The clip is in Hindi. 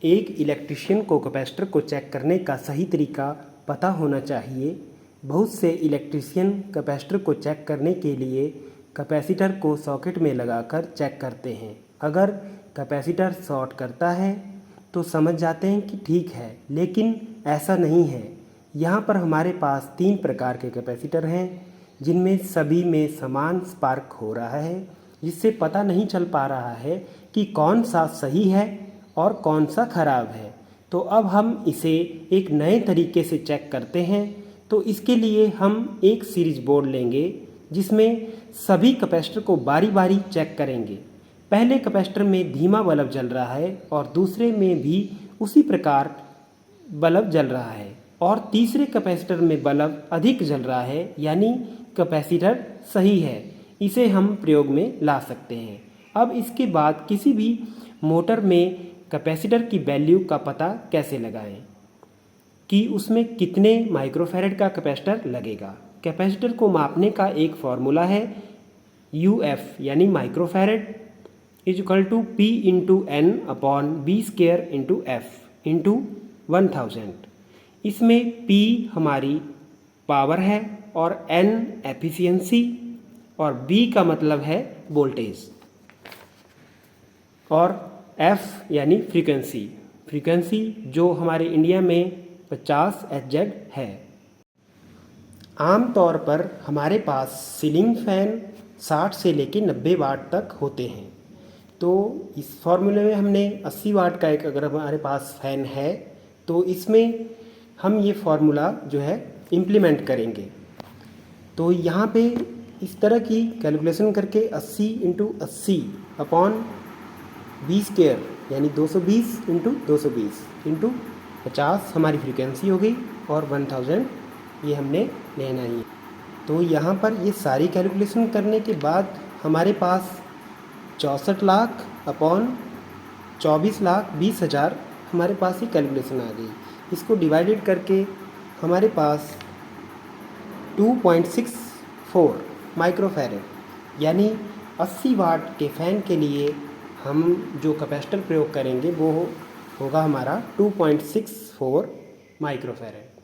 एक इलेक्ट्रीशियन को कैपेसिटर को चेक करने का सही तरीका पता होना चाहिए। बहुत से इलेक्ट्रीशियन कैपेसिटर को चेक करने के लिए कैपेसिटर को सॉकेट में लगाकर चेक करते हैं। अगर कैपेसिटर शॉर्ट करता है तो समझ जाते हैं कि ठीक है, लेकिन ऐसा नहीं है। यहाँ पर हमारे पास 3 प्रकार के कैपेसिटर हैं जिनमें सभी में समान स्पार्क हो रहा है, जिससे पता नहीं चल पा रहा है कि कौन सा सही है और कौन सा खराब है। तो अब हम इसे एक नए तरीके से चेक करते हैं। तो इसके लिए हम एक सीरीज बोर्ड लेंगे जिसमें सभी कैपेसिटर को बारी बारी चेक करेंगे। पहले कैपेसिटर में धीमा बल्ब जल रहा है और दूसरे में भी उसी प्रकार बल्ब जल रहा है और तीसरे कैपेसिटर में बल्ब अधिक जल रहा है, यानी कैपेसिटर सही है। इसे हम प्रयोग में ला सकते हैं। अब इसके बाद किसी भी मोटर में कैपेसिटर की वैल्यू का पता कैसे लगाएं कि उसमें कितने माइक्रोफैरड का कैपेसिटर लगेगा। कैपेसिटर को मापने का एक फॉर्मूला है UF यानी microfarad is equal to P into N upon B square into F into 1000। इसमें P हमारी पावर है और N एफिशिएंसी और B का मतलब है वोल्टेज और F यानी फ्रीक्वेंसी जो हमारे इंडिया में 50 Hz है। आम तौर पर हमारे पास सीलिंग फैन 60 से लेकर 90 वाट तक होते हैं। तो इस फॉर्मूले में हमने 80 वाट का एक अगर हमारे पास फैन है तो इसमें हम ये फार्मूला जो है इम्प्लीमेंट करेंगे। तो यहाँ पे इस तरह की कैलकुलेशन करके 80 इंटू 80 अपॉन B स्क्वायर यानी 220 इंटू 220 इंटू 50 हमारी फ्रीक्वेंसी हो गई और 1000 ये हमने लेना ही। तो यहाँ पर ये सारी कैलकुलेशन करने के बाद हमारे पास 64 लाख अपॉन 24,20,000 हमारे पास ही कैलकुलेशन आ गई। इसको डिवाइडेड करके हमारे पास 2.64 माइक्रोफैरड यानी 80 वाट के फ़ैन के लिए हम जो कैपेसिटर प्रयोग करेंगे वो होगा हमारा 2.64 माइक्रोफैरड।